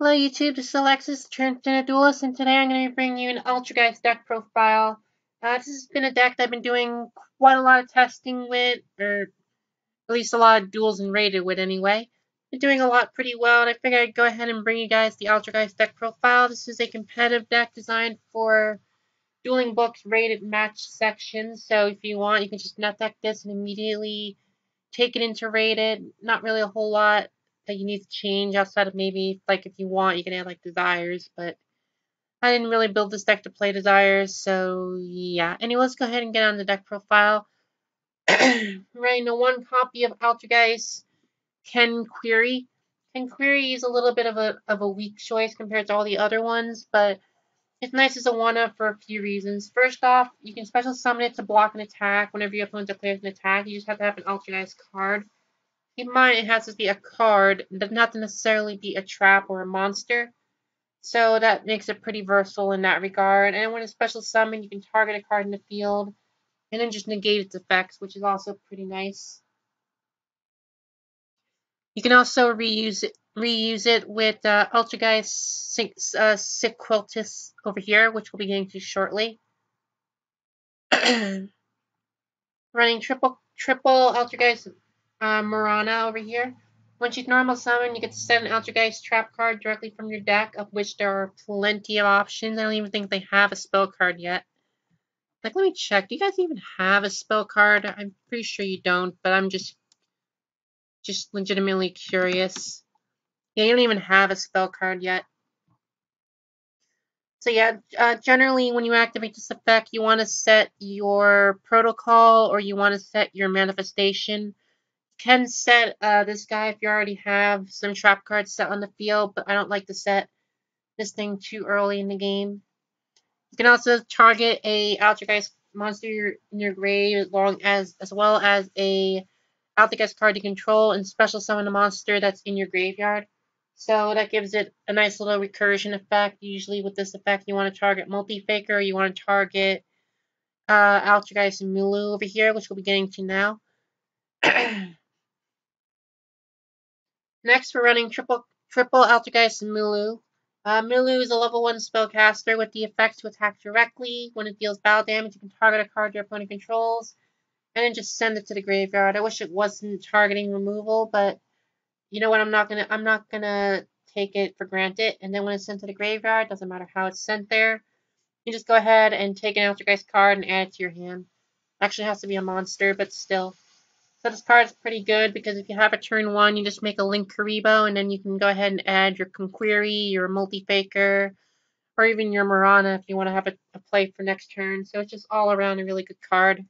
Hello YouTube, this is Alexis, the Transgender Duelist, and today I'm going to be bringing you an Altergeist deck profile. This has been a deck that I've been doing quite a lot of testing with, or at least a lot of duels and rated with anyway. Been doing a lot pretty well, and I figured I'd go ahead and bring you guys the Altergeist deck profile. This is a competitive deck designed for dueling books rated match sections, so if you want, you can just net deck this and immediately take it into rated. Not really a whole lot that you need to change outside of maybe, like, if you want, you can add, like, desires, but I didn't really build this deck to play desires, so yeah. Anyway, let's go ahead and get on the deck profile. Right, now one copy of Altergeist Ken Query. Ken Query is a little bit of a weak choice compared to all the other ones, but it's nice as a one-up for a few reasons. First off, you can special summon it to block an attack whenever your opponent declares an attack. You just have to have an Altergeist card. Keep in mind, it has to be a card. It doesn't have to necessarily be a trap or a monster. So that makes it pretty versatile in that regard. And when it's special summon, you can target a card in the field and then just negate its effects, which is also pretty nice. You can also reuse it with Altergeist Sequeltis over here, which we'll be getting to shortly. Running triple Altergeist Marana over here. Once you normal summon, you get to set an Altergeist trap card directly from your deck, of which there are plenty of options. I don't even think they have a spell card yet. Like, let me check. Do you guys even have a spell card? I'm pretty sure you don't, but I'm just legitimately curious. Yeah, you don't even have a spell card yet. So yeah, generally when you activate this effect, you want to set your protocol or you want to set your manifestation. Can set this guy if you already have some trap cards set on the field, but I don't like to set this thing too early in the game. You can also target a Altergeist monster in your grave as well as a Altergeist card you control and special summon a monster that's in your graveyard. So that gives it a nice little recursion effect. Usually with this effect you want to target Multi-Faker or you want to target Altergeist Mulu over here, which we'll be getting to now. Next, we're running triple Altergeist Mulu. Mulu is a level 1 spellcaster with the effect to attack directly. When it deals battle damage, you can target a card your opponent controls, and then just send it to the graveyard. I wish it wasn't targeting removal, but you know what? I'm not gonna take it for granted. And then when it's sent to the graveyard, doesn't matter how it's sent there, you just go ahead and take an Altergeist card and add it to your hand. Actually, it has to be a monster, but still. So this card is pretty good because if you have a turn 1, you just make a Link Karibo, and then you can go ahead and add your Conquery, your Multi-Faker, or even your Marana if you want to have a play for next turn. So it's just all around a really good card.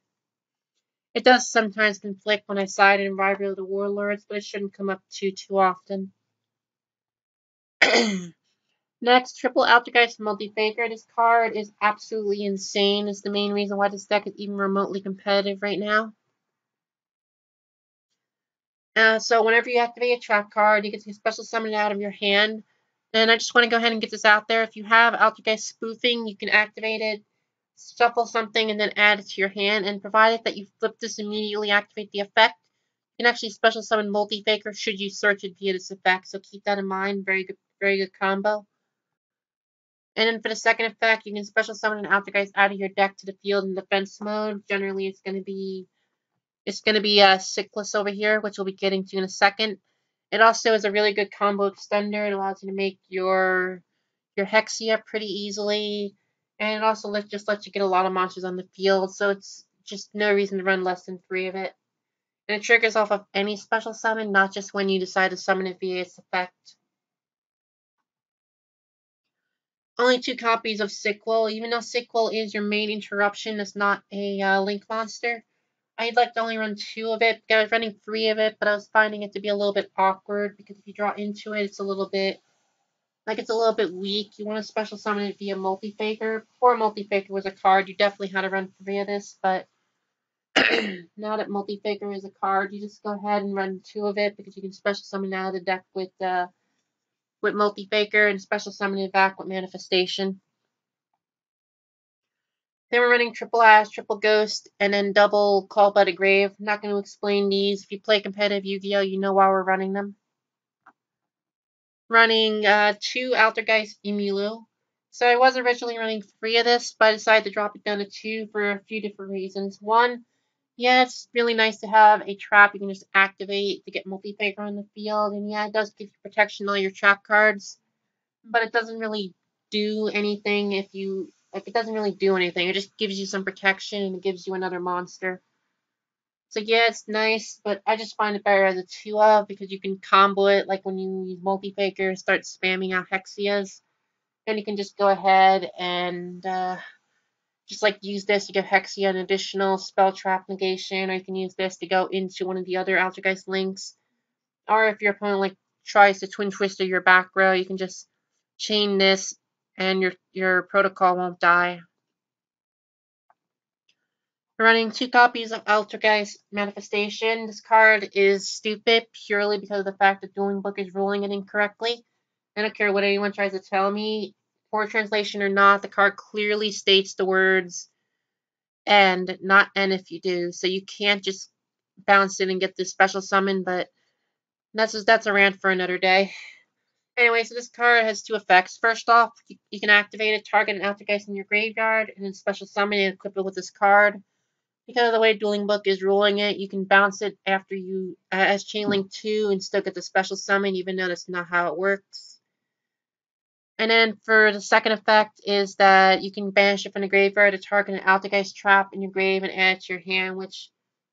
It does sometimes conflict when I side in Rivalry of the Warlords, but it shouldn't come up too often. Next, triple Altergeist Multi-Faker. This card is absolutely insane. It's the main reason why this deck is even remotely competitive right now. So whenever you activate a trap card, you get to special summon it out of your hand. And I just want to go ahead and get this out there. If you have Altergeist Spoofing, you can activate it, shuffle something, and then add it to your hand. And provided that you flip this immediately, activate the effect, you can actually special summon Multi-Faker should you search it via this effect. So keep that in mind. Very good combo. And then for the second effect, you can special summon an Altergeist out of your deck to the field in defense mode. Generally, it's going to be Cyclus over here, which we'll be getting to in a second. It also is a really good combo extender. It allows you to make your Hexia pretty easily, and it also just lets you get a lot of monsters on the field, so it's just no reason to run less than 3 of it. And it triggers off of any special summon, not just when you decide to summon it via its effect. Only 2 copies of Sequel. Even though Sequel is your main interruption, it's not a Link monster. I'd like to only run 2 of it. I was running 3 of it, but I was finding it to be a little bit awkward because if you draw into it, it's a little bit weak. You want to special summon it via Multi-Faker. Before Multi-Faker was a card, you definitely had to run 3 of this, but now that Multi-Faker is a card, you just go ahead and run 2 of it because you can special summon it out of the deck with Multi-Faker and special summon it back with Manifestation. Then we're running triple Ash, triple Ghost, and then double Call by the Grave. I'm not going to explain these. If you play competitive Yu-Gi-Oh, you know why we're running them. running 2 Altergeist Emulu. So I was originally running 3 of this, but I decided to drop it down to 2 for a few different reasons. One, yeah, it's really nice to have a trap you can just activate to get multiplayer on the field, and yeah, it does give you protection on all your trap cards, but it doesn't really do anything if you like. It doesn't really do anything. It just gives you some protection and it gives you another monster. So yeah, it's nice, but I just find it better as a 2-of because you can combo it like when you use multi-faker, start spamming out Hexias, then you can just go ahead and just like use this to give Hexia an additional spell trap negation, or you can use this to go into one of the other Altergeist links. Or if your opponent like tries to twin twister your back row, you can just chain this and your protocol won't die. We're running 2 copies of Altergeist Manifestation. This card is stupid purely because of the fact that Dueling Book is ruling it incorrectly. I don't care what anyone tries to tell me, poor translation or not, the card clearly states the words and not N if you do. So you can't just bounce it and get this special summon, but that's a rant for another day. Anyway, so this card has 2 effects. First off, you can activate it, target an Altergeist in your graveyard, and then special summon and equip it with this card. Because of the way Dueling Book is ruling it, you can bounce it after you as Chainlink 2 and still get the special summon, even though that's not how it works. And then for the second effect is that you can banish it from the graveyard to target an Altergeist trap in your grave and add it to your hand, which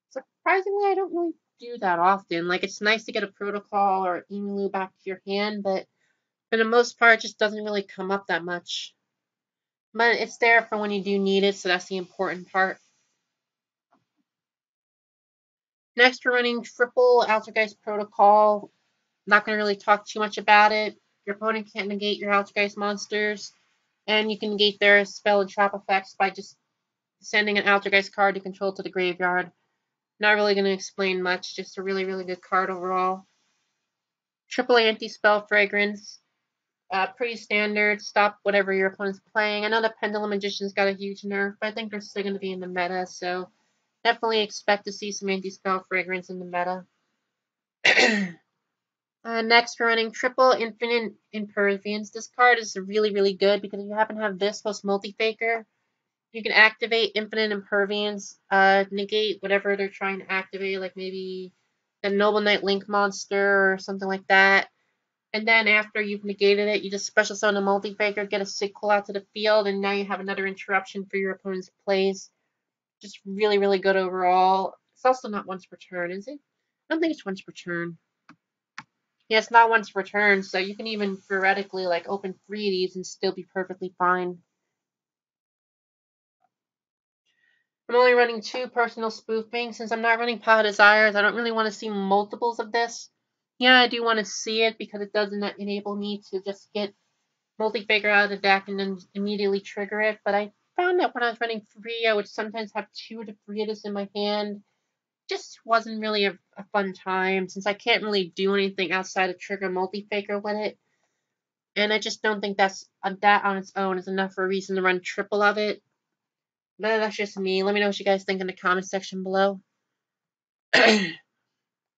surprisingly I don't really do that often. Like, it's nice to get a Protocol or Emu back to your hand, but for the most part it just doesn't really come up that much. But it's there for when you do need it, so that's the important part. Next, we're running triple Altergeist Protocol. Not going to really talk too much about it. Your opponent can't negate your Altergeist monsters, and you can negate their spell and trap effects by just sending an Altergeist card to control to the graveyard. Not really going to explain much, just a really, really good card overall. Triple Anti-Spell Fragrance. Pretty standard. Stop whatever your opponent's playing. I know the Pendulum Magician's got a huge nerf, but I think they're still going to be in the meta, so definitely expect to see some Anti-Spell Fragrance in the meta. Next, we're running triple Infinite Impervience. This card is really, really good because if you happen to have this plus Multi-Faker, you can activate Infinite Impervience, negate whatever they're trying to activate, like maybe the Noble Knight Link monster or something like that. And then after you've negated it, you just special summon a Multi-Faker, get a Sickle out to the field, and now you have another interruption for your opponent's plays. Just really, really good overall. It's also not once per turn, is it? I don't think it's once per turn. Yeah, it's not once per turn, so you can even theoretically like open 3 of these and still be perfectly fine. I'm only running 2 personal spoofing. Since I'm not running Power Desires, I don't really want to see multiples of this. Yeah, I do want to see it because it does enable me to just get Multi-Faker out of the deck and then immediately trigger it. But I found that when I was running 3, I would sometimes have 2 to 3 of this in my hand. Just wasn't really a fun time since I can't really do anything outside of trigger Multi-Faker with it. And I just don't think that on its own is enough for a reason to run triple of it. But that's just me. Let me know what you guys think in the comment section below.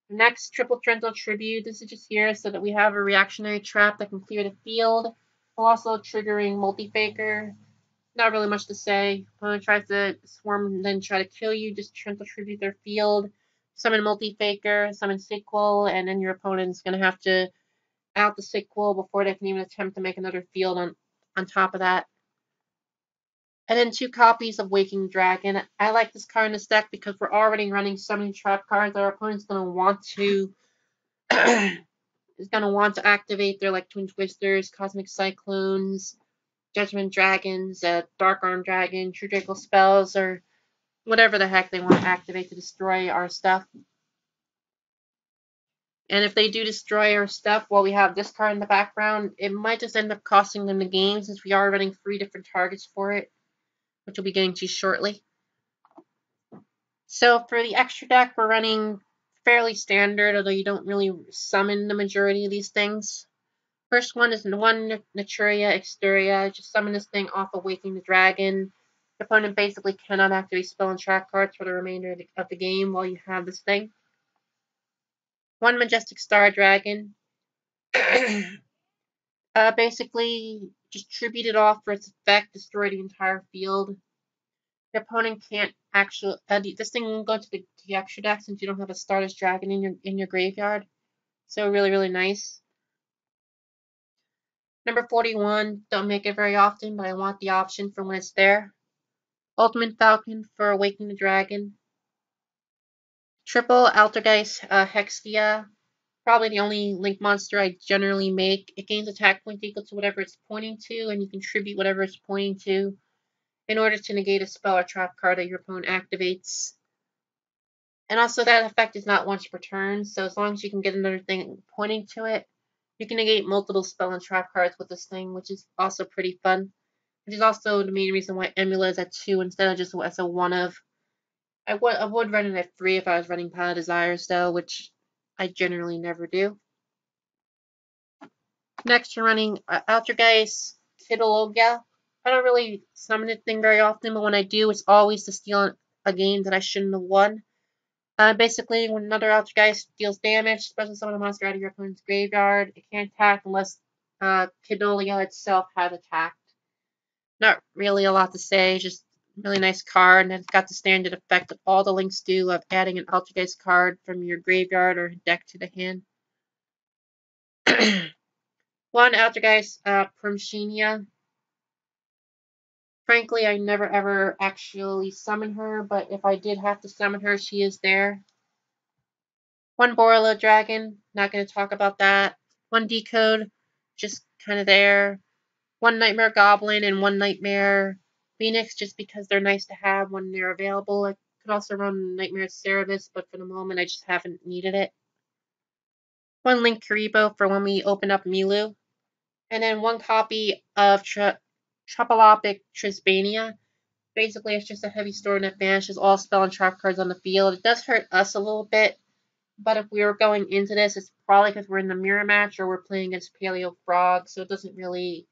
Next, triple Trento Tribute. This is just here so that we have a reactionary trap that can clear the field, while also triggering Multi-Faker. Not really much to say. Opponent tries to swarm and then try to kill you, just Trento Tribute their field, summon Multi-Faker, summon Sequel, and then your opponent's going to have to out the Sequel before they can even attempt to make another field on top of that. And then 2 copies of Waking Dragon. I like this card in this deck because we're already running so many trap cards. Our opponent's going to want to activate their like Twin Twisters, Cosmic Cyclones, Judgment Dragons, Dark Arm Dragon, True Draco spells, or whatever the heck they want to activate to destroy our stuff. And if they do destroy our stuff while we have this card in the background, it might just end up costing them the game since we are running 3 different targets for it, which we'll be getting to shortly. So for the extra deck, we're running fairly standard, although you don't really summon the majority of these things. First one is 1 Naturia Exteria. Just summon this thing off of Waking the Dragon. Your opponent basically cannot activate spell and trap cards for the remainder of the game while you have this thing. 1 Majestic Star Dragon. Basically, just tribute it off for its effect, destroy the entire field. Your opponent can't actually. This thing won't go to the extra deck since you don't have a Stardust Dragon in your graveyard. So really nice. Number 41. Don't make it very often, but I want the option for when it's there. Ultimate Falcon for Awakening the Dragon. Triple Altergeist Hexia. Probably the only link monster I generally make. It gains attack points equal to whatever it's pointing to, and you contribute whatever it's pointing to in order to negate a spell or trap card that your opponent activates. And also that effect is not once per turn, so as long as you can get another thing pointing to it, you can negate multiple spell and trap cards with this thing, which is also pretty fun. Which is also the main reason why Emula is at 2 instead of just as a 1 of. I would run it at 3 if I was running Pile of Desires, though, which I generally never do. Next, you're running Altergeist Deck. I don't really summon this thing very often, but when I do, it's always to steal a game that I shouldn't have won. Basically, when another Altergeist deals damage, special summon a monster out of your opponent's graveyard. It can't attack unless Kidolia itself has attacked. Not really a lot to say, just really nice card, and it's got the standard effect that all the links do of adding an Altergeist card from your graveyard or deck to the hand. One Altergeist Primshenia. Frankly, I never ever actually summon her, but if I did have to summon her, she is there. One Borolo Dragon, not going to talk about that. One Decode, just kind of there. One Nightmare Goblin and one Nightmare Phoenix, just because they're nice to have when they're available. I could also run Nightmare Cerebus, but for the moment I just haven't needed it. One Link Karibo for when we open up Milu. And then one copy of Tropolopic Trisbania. Basically, it's just a heavy sword that banishes all spell and trap cards on the field. It does hurt us a little bit, but if we were going into this, it's probably because we're in the mirror match or we're playing against Paleo Frog, so it doesn't really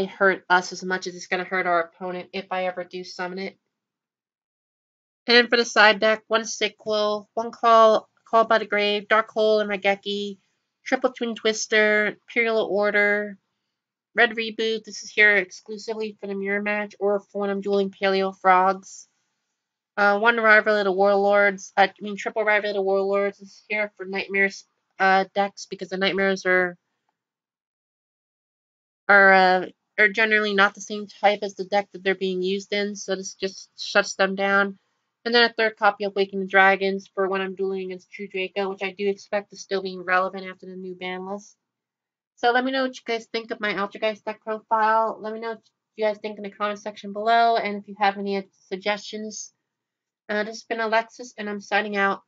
hurt us as much as it's going to hurt our opponent if I ever do summon it. And then for the side deck, one Sickle, one Call by the Grave, Dark Hole and Raigeki, Triple Twin Twister, Imperial Order, Red Reboot. This is here exclusively for the mirror match or for when I'm dueling Paleo Frogs. One Rival of the Warlords. Triple Rival of the Warlords is here for Nightmares decks because the Nightmares are generally not the same type as the deck that they're being used in, so this just shuts them down. And then a third copy of Waking the Dragons for when I'm dueling against True Draco, which I do expect is still being relevant after the new ban list. So let me know what you guys think of my Altergeist deck profile. Let me know what you guys think in the comment section below, and if you have any suggestions. This has been Alexis, and I'm signing out.